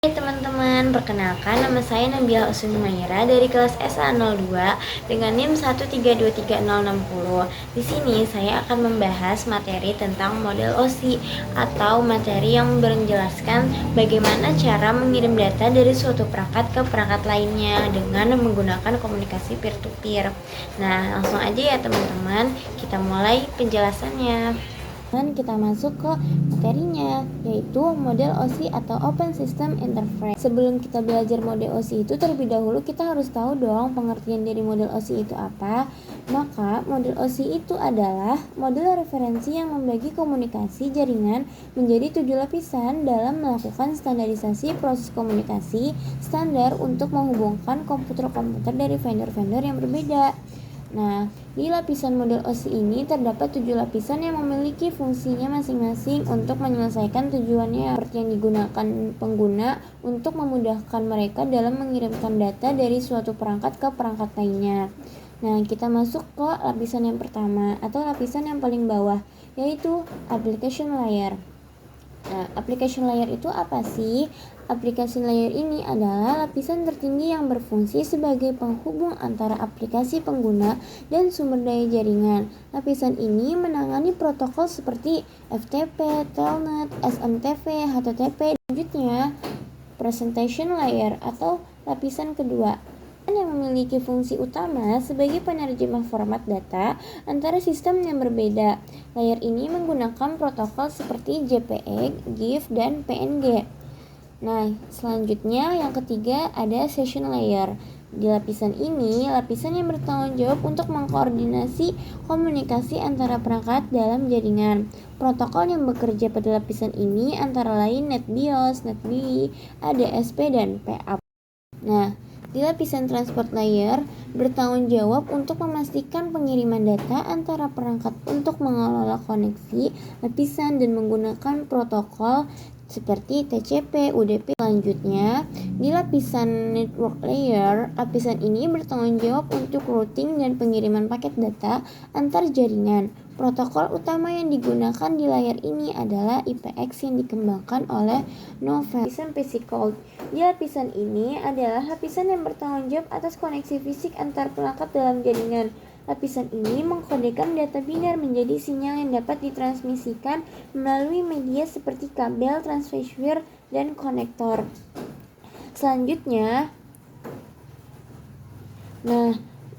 Hai teman-teman, perkenalkan nama saya Nabila Usumi Maira dari kelas SA02 dengan NIM 1323060. Di sini saya akan membahas materi tentang model OSI atau materi yang menjelaskan bagaimana cara mengirim data dari suatu perangkat ke perangkat lainnya dengan menggunakan komunikasi peer-to-peer. Nah, langsung aja ya teman-teman, kita mulai penjelasannya. Dan kita masuk ke materinya, yaitu model OSI atau Open System Interface. Sebelum kita belajar model OSI itu, terlebih dahulu kita harus tahu dong pengertian dari model OSI itu apa. Maka model OSI itu adalah model referensi yang membagi komunikasi jaringan menjadi 7 lapisan dalam melakukan standarisasi proses komunikasi standar untuk menghubungkan komputer-komputer dari vendor-vendor yang berbeda. Nah, di lapisan model OSI ini terdapat 7 lapisan yang memiliki fungsinya masing-masing untuk menyelesaikan tujuannya, seperti yang digunakan pengguna untuk memudahkan mereka dalam mengirimkan data dari suatu perangkat ke perangkat lainnya. Nah, kita masuk ke lapisan yang pertama atau lapisan yang paling bawah, yaitu application layer. Nah, application layer itu apa sih? Application layer ini adalah lapisan tertinggi yang berfungsi sebagai penghubung antara aplikasi pengguna dan sumber daya jaringan. Lapisan ini menangani protokol seperti FTP, Telnet, SMTP, HTTP. Selanjutnya, presentation layer atau lapisan kedua yang memiliki fungsi utama sebagai penerjemah format data antara sistem yang berbeda. Layer ini menggunakan protokol seperti JPEG, GIF, dan PNG. Nah, selanjutnya yang ketiga ada session layer. Di lapisan ini, lapisan yang bertanggung jawab untuk mengkoordinasi komunikasi antara perangkat dalam jaringan. Protokol yang bekerja pada lapisan ini antara lain NetBIOS, NetBEUI, ADSP, dan PAP. Nah, di lapisan transport layer bertanggung jawab untuk memastikan pengiriman data antara perangkat untuk mengelola koneksi lapisan dan menggunakan protokol seperti TCP, UDP. Selanjutnya, di lapisan network layer, lapisan ini bertanggung jawab untuk routing dan pengiriman paket data antar jaringan. Protokol utama yang digunakan di layar ini adalah IPX yang dikembangkan oleh Novell. Lapisan physical. Di lapisan ini adalah lapisan yang bertanggung jawab atas koneksi fisik antar perangkat dalam jaringan. Lapisan ini mengkodekan data binar menjadi sinyal yang dapat ditransmisikan melalui media seperti kabel, transceiver, dan konektor. Selanjutnya,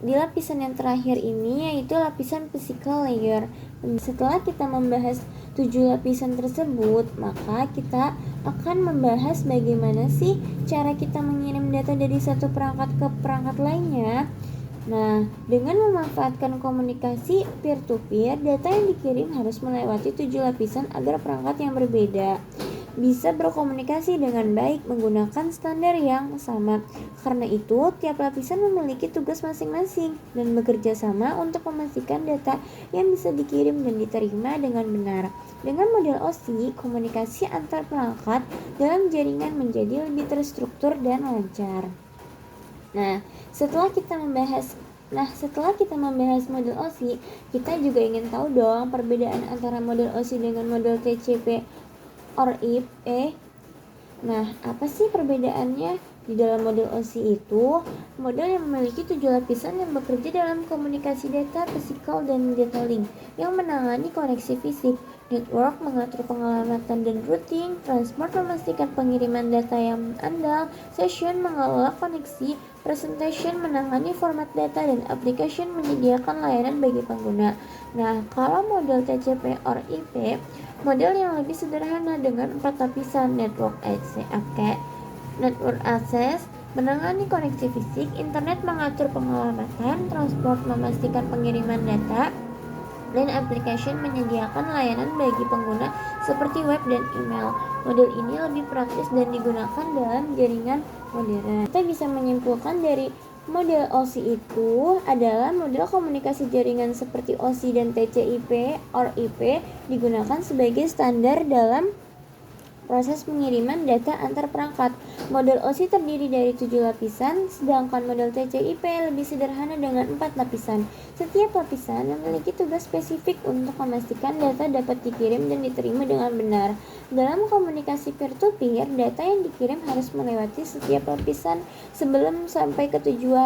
di lapisan yang terakhir ini yaitu lapisan physical layer. Setelah kita membahas 7 lapisan tersebut, maka kita akan membahas bagaimana sih cara kita mengirim data dari satu perangkat ke perangkat lainnya. Nah, dengan memanfaatkan komunikasi peer-to-peer, data yang dikirim harus melewati 7 lapisan agar perangkat yang berbeda bisa berkomunikasi dengan baik menggunakan standar yang sama. Karena itu, tiap lapisan memiliki tugas masing-masing dan bekerja sama untuk memastikan data yang bisa dikirim dan diterima dengan benar. Dengan model OSI, komunikasi antar perangkat dalam jaringan menjadi lebih terstruktur dan lancar. Nah, setelah kita membahas model OSI, kita juga ingin tahu dong perbedaan antara model OSI dengan model TCP or IP. Nah, apa sih perbedaannya? Di dalam model OSI itu, model yang memiliki 7 lapisan yang bekerja dalam komunikasi data, fisikal, dan data link yang menangani koneksi fisik. Network mengatur pengelamatan dan routing, transport memastikan pengiriman data yang andal, session mengelola koneksi, presentation menangani format data, dan application menyediakan layanan bagi pengguna. Nah, kalau model TCP or IP, model yang lebih sederhana dengan 4 lapisan. Network access menangani koneksi fisik, internet mengatur pengelamatan, transport memastikan pengiriman data, dan application menyediakan layanan bagi pengguna seperti web dan email. Model ini lebih praktis dan digunakan dalam jaringan modern. Kita bisa menyimpulkan dari model OSI itu adalah model komunikasi jaringan seperti OSI dan TCP or IP digunakan sebagai standar dalam proses pengiriman data antar perangkat. Model OSI terdiri dari 7 lapisan, sedangkan model TCP/IP lebih sederhana dengan 4 lapisan. Setiap lapisan memiliki tugas spesifik untuk memastikan data dapat dikirim dan diterima dengan benar. Dalam komunikasi peer-to-peer, data yang dikirim harus melewati setiap lapisan sebelum sampai ke tujuan.